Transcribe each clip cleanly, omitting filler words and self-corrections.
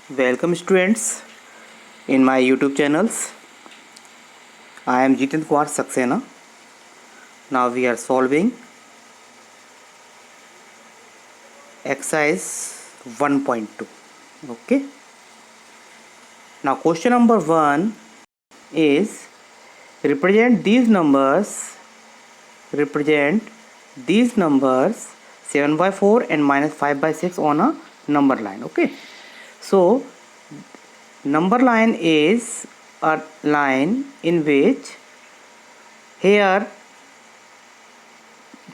Welcome students in my YouTube channels. I am Jitendra Kumar Saxena. Now we are solving exercise 1.2. Okay. Now question number 1 is represent these numbers 7 by 4 and minus 5 by 6 on a number line. Okay. So number line is a line in which here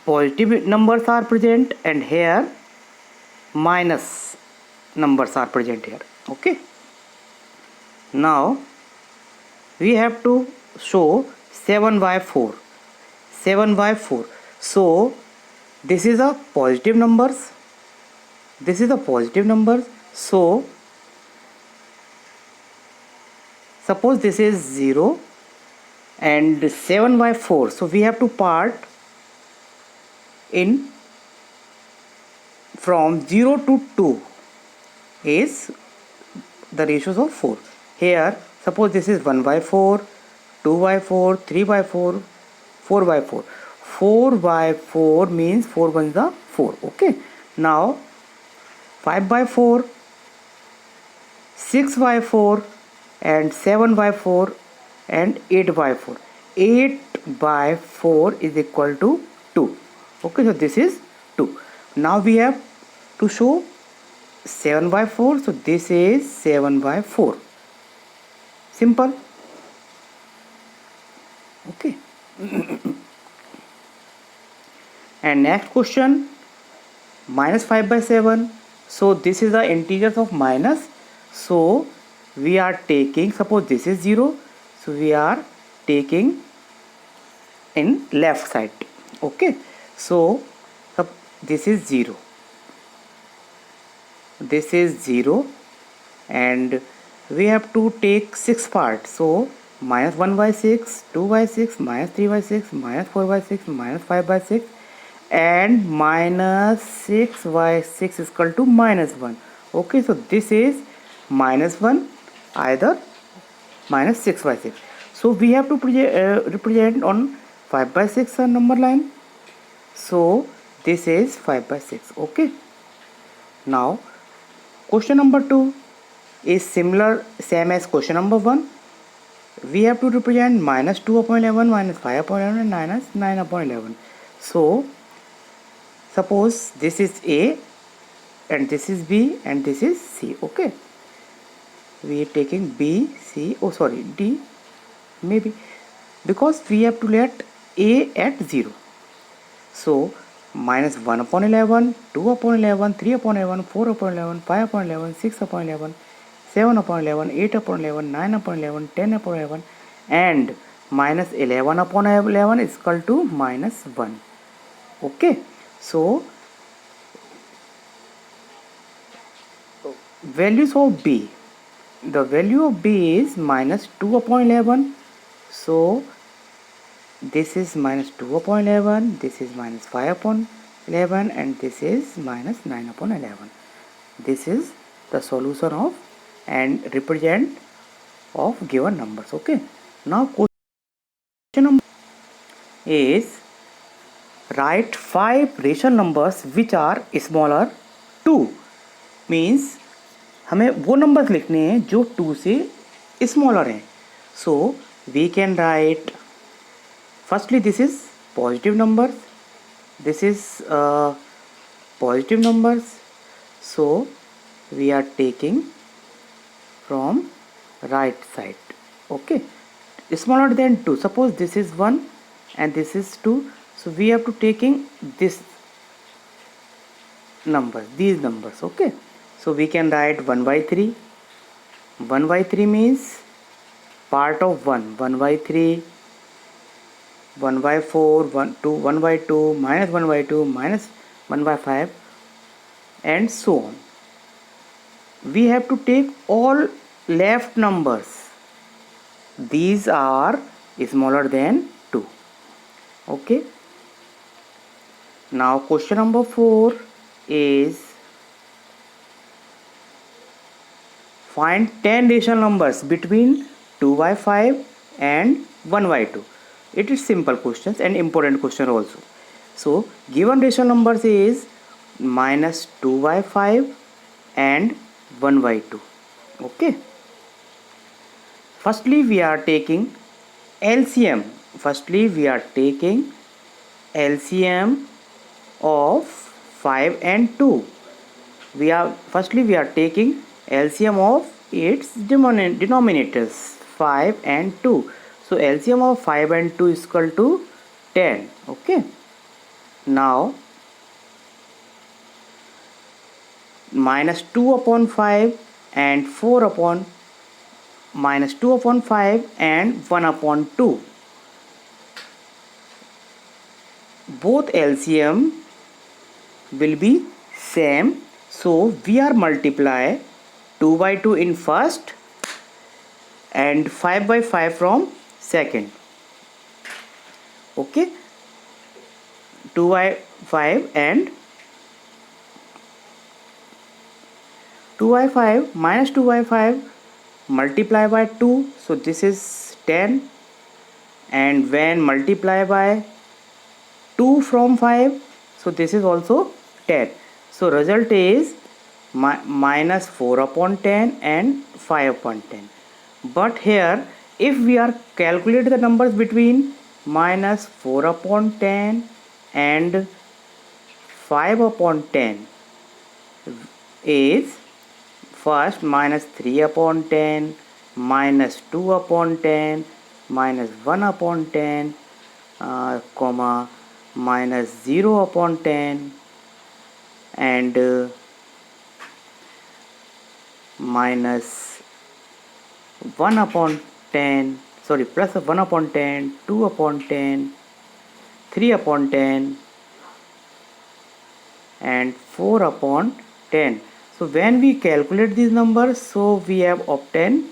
positive numbers are present and here minus numbers are present here. Okay. Now we have to show 7 by 4. So this is a positive numbers. So suppose this is 0 and 7 by 4. So we have to part in from 0 to 2 is the ratios of 4. Here suppose this is 1 by 4, 2 by 4, 3 by 4, 4 by 4. 4 by 4 means 4 ones are 4. Okay. Now 5 by 4, 6 by 4 and 7 by 4 and 8 by 4. 8 by 4 is equal to 2. Okay, so this is 2. Now we have to show 7 by 4. So this is 7 by 4. Simple. Okay. And next question, minus 5 by 7. So this is the integers of minus. So we are taking, suppose this is 0. So we are taking in left side. Okay. So this is 0. This is 0 and we have to take 6 parts. So minus 1 by 6, 2 by 6, minus 3 by 6, minus 4 by 6, minus 5 by 6 and minus 6 by 6 is equal to minus 1. Okay, so this is minus 1, either minus 6 by 6. So we have to represent on 5 by 6 number line. So this is 5 by 6. Okay. Now question number 2 is same as question number 1. We have to represent minus 2 upon 11, minus 5 upon 11 and minus 9 upon 11. So suppose this is A and this is B and this is C. Okay. We are taking B, C, D maybe, because we have to let A at 0. So minus 1 upon 11, 2 upon 11, 3 upon 11, 4 upon 11, 5 upon 11, 6 upon 11, 7 upon 11, 8 upon 11, 9 upon 11, 10 upon 11 and minus 11 upon 11 is equal to minus 1. Okay. So values of B. The value of B is minus 2 upon 11. So this is minus 2 upon 11, this is minus 5 upon 11 and this is minus 9 upon 11. This is the solution of and represent of given numbers. Okay. Now question number is write 5 rational numbers which are smaller 2. Means हमें वो numbers लिखने हैं जो 2 से smaller हैं. So we can write, firstly this is positive numbers, this is positive numbers. So we are taking from right side. Okay. Smaller than 2, suppose this is 1 and this is 2. So we have to taking this numbers, these numbers. Okay. So we can write 1 by 3. 1 by 3 means part of 1. 1 by 3, 1 by 4, 1, 2, 1 by 2, minus 1 by 2, minus 1 by 5 and so on. We have to take all left numbers. These are smaller than 2. Okay. Now question number 4 is find 10 rational numbers between 2 by 5 and 1 by 2. It is simple questions and important question also. So given rational numbers is minus 2 by 5 and 1 by 2. Okay. Firstly we are taking LCM. Firstly we are taking LCM of 5 and 2. We are taking LCM of its denominators 5 and 2. So LCM of 5 and 2 is equal to 10. Okay. Now minus 2 upon 5 and 4 upon minus 2 upon 5 and 1 upon 2. Both LCM will be same. So we are multiply 2 by 2 in first and 5 by 5 from second. Okay. 2 by 5 and 2 by 5 minus 2 by 5 multiply by 2, so this is 10, and when multiply by 2 from 5, so this is also 10. So result is minus 4 upon 10 and 5 upon 10. But here if we are calculate the numbers between minus 4 upon 10 and 5 upon 10 is first minus 3 upon 10 minus 2 upon 10 minus 1 upon 10 comma minus 0 upon 10 and minus 1 upon 10, sorry, plus 1 upon 10, 2 upon 10, 3 upon 10 and 4 upon 10. So when we calculate these numbers, so we have obtained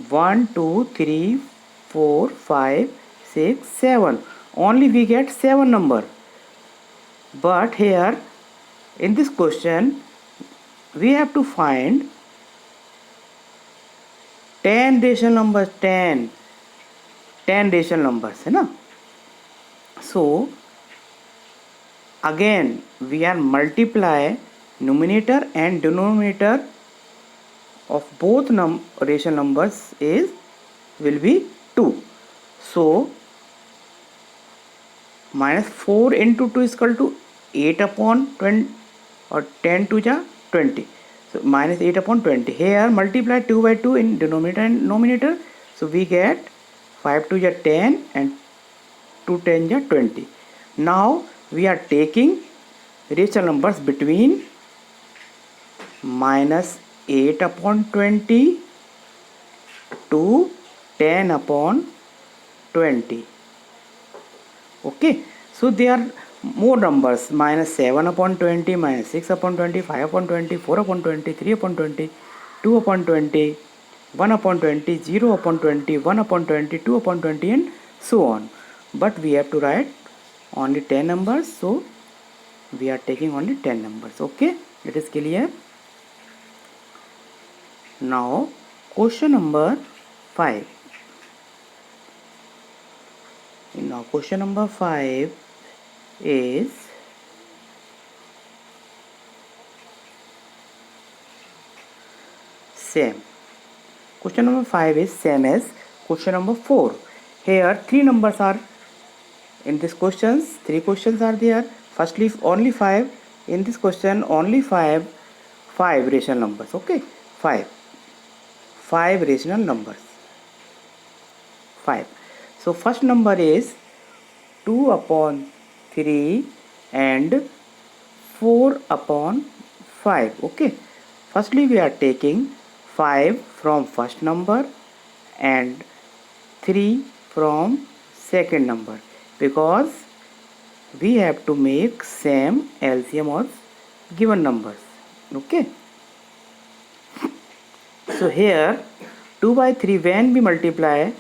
1, 2, 3, 4, 5, 6, 7. Only we get 7 number. But here in this question we have to find 10 rational numbers, 10 rational numbers, है ना? So again we are multiply numerator and denominator of both rational numbers will be 2. So minus 4 into 2 is equal to 8 upon 20 or 10 to the 20. So minus 8 upon 20. Here multiply 2 by 2 in denominator and numerator. So we get 5 to the 10 and 2 10 the 20. Now we are taking rational numbers between minus 8 upon 20 to 10 upon 20. Okay, so there are more numbers, minus 7 upon 20, minus 6 upon 20, 5 upon 20, 4 upon 20, 3 upon 20, 2 upon 20, 1 upon 20, 0 upon 20, 1 upon 20, 2 upon 20 and so on. But we have to write only 10 numbers, so we are taking only 10 numbers. Okay, it is clear. Now question number 5. Now question number 5 is same. Question number 5 is same as question number 4. Here 3 numbers are in this questions, 3 questions are there. Firstly only 5, in this question only 5 rational numbers. Okay, 5 rational numbers, 5. So first number is 2 upon 3 and 4 upon 5. Okay, firstly we are taking 5 from first number and 3 from second number, because we have to make same LCM of given numbers. Okay, so here 2 by 3, when we multiply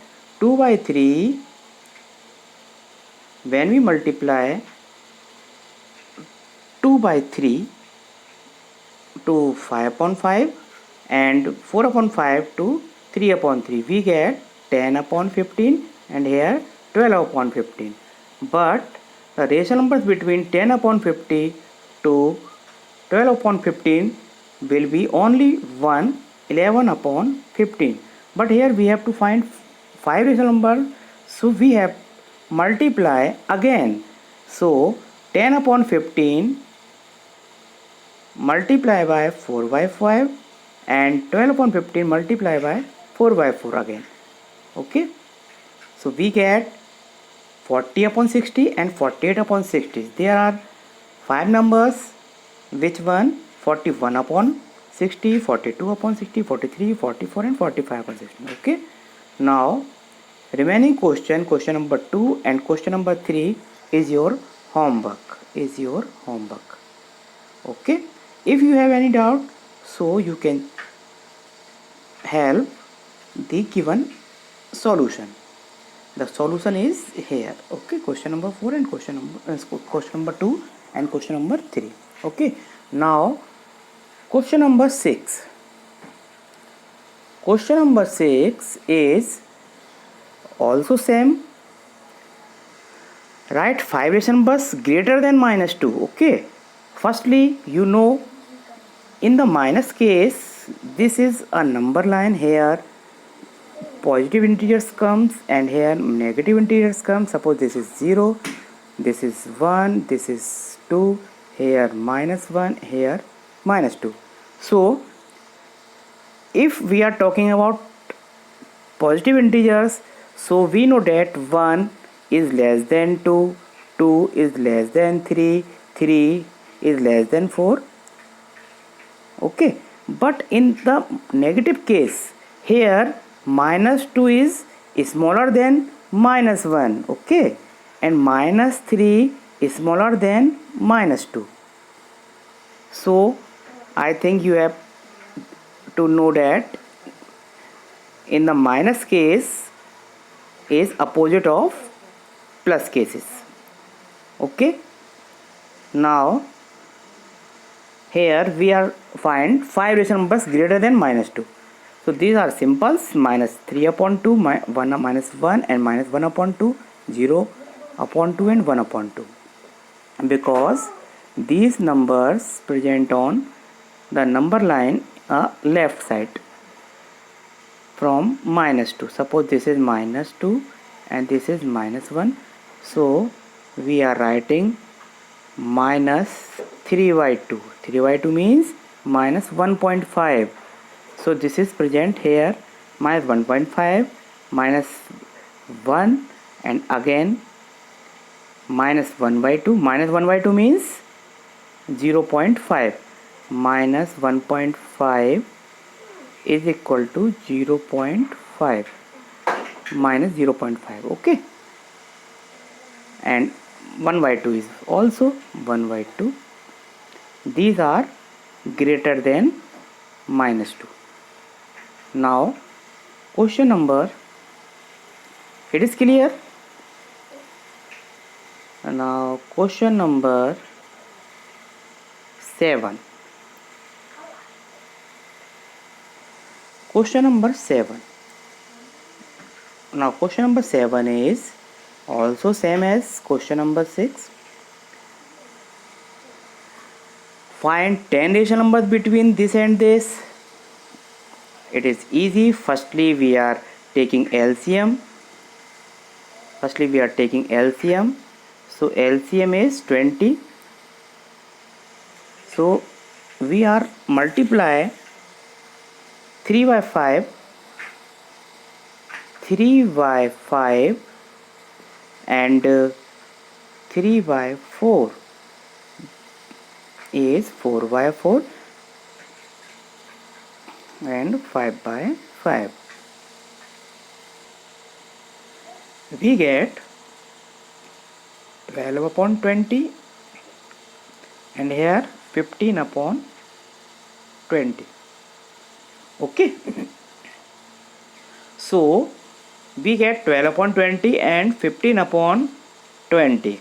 2 by 3, when we multiply 2 by 3 to 5 upon 5 and 4 upon 5 to 3 upon 3. We get 10 upon 15 and here 12 upon 15. But the rational numbers between 10 upon 50 to 12 upon 15 will be only 1, 11 upon 15. But here we have to find 5 rational numbers, so we have multiply again. So 10 upon 15 multiply by 4 by 5 and 12 upon 15 multiply by 4 by 4 again. Okay, so we get 40 upon 60 and 48 upon 60. There are 5 numbers. Which one? 41 upon 60, 42 upon 60, 43, 44 and 45 upon 60. Okay, now remaining question number 2 and question number 3 is your homework. Okay, if you have any doubt, so you can help the given solution. The solution is here. Okay, question number 4 and question number 2 and question number 3. Okay, now question number 6. Question number 6 is also same. Write 5 rational numbers greater than minus 2. Okay, firstly, you know, in the minus case, this is a number line. Here positive integers comes and here negative integers come. Suppose this is 0, this is 1, this is 2, here minus 1, here minus 2. So if we are talking about positive integers, so we know that 1 is less than 2, 2 is less than 3, 3 is less than 4. Okay, but in the negative case, here minus 2 is smaller than minus 1. Okay, and minus 3 is smaller than minus 2. So I think you have to know that in the minus case is opposite of plus cases. Okay, now here we are find 5 rational numbers greater than minus 2. So these are simples: minus 3 upon 2, 1 minus 1 and minus 1 upon 2, 0 upon 2 and 1 upon 2. Because these numbers present on the number line left side from minus 2. Suppose this is minus 2 and this is minus 1. So we are writing minus 3 by 2. 3 by 2 means minus 1.5. So this is present here, minus 1.5, minus 1 and again minus 1 by 2. Minus 1 by 2 means 0.5. Minus 1.5 is equal to 0.5 minus 0.5. Okay, and 1 by 2 is also 1 by 2. These are greater than minus 2. Now question number, it is clear? Now question number 7. Question number 7. Now question number 7 is also same as question number 6. Find 10 rational numbers between this and this. It is easy. Firstly we are taking LCM. So LCM is 20. So we are multiply 3 by 5 and 3 by 4 is 4 by 4 and 5 by 5. We get 12 upon 20 and here 15 upon 20. Okay, so we get 12 upon 20 and 15 upon 20.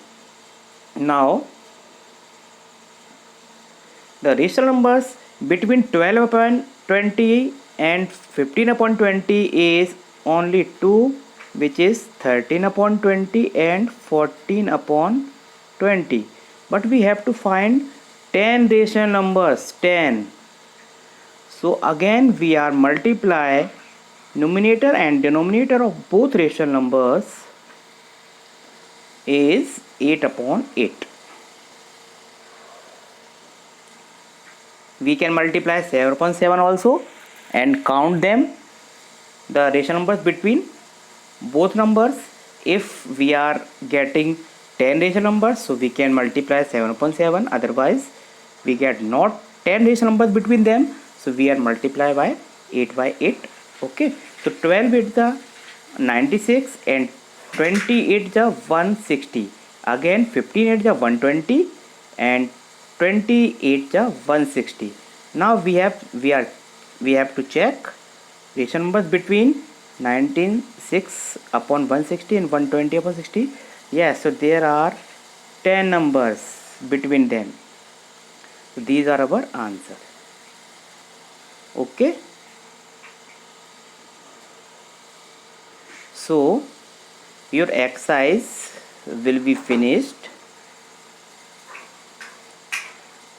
Now the rational numbers Between 12 upon 20 and 15 upon 20 is only 2, which is 13 upon 20 and 14 upon 20. But we have to find 10 rational numbers, 10. So again we are multiply numerator and denominator of both rational numbers is 8 upon 8. We can multiply 7 upon 7 also and count them, the rational numbers between both numbers. If we are getting 10 rational numbers, so we can multiply 7 upon 7. Otherwise we get not 10 rational numbers between them, so we are multiply by 8 by 8. Okay, so 12 is the 96 and 28 is the 160. Again 15 is the 120 and 28 is the 160. Now we have to check rational numbers between 196 upon 160 and 120 upon 60. Yes, so there are 10 numbers between them. So these are our answer. Okay. So your exercise will be finished.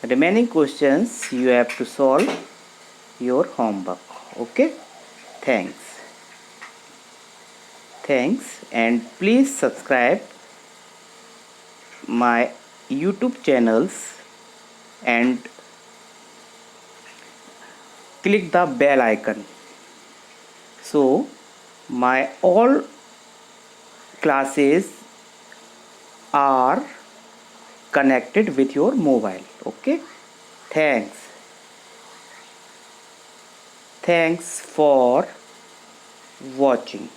Remaining questions you have to solve your homework. Okay. Thanks, and please subscribe my YouTube channels and click the bell icon, so my all classes are connected with your mobile. Okay, thanks for watching.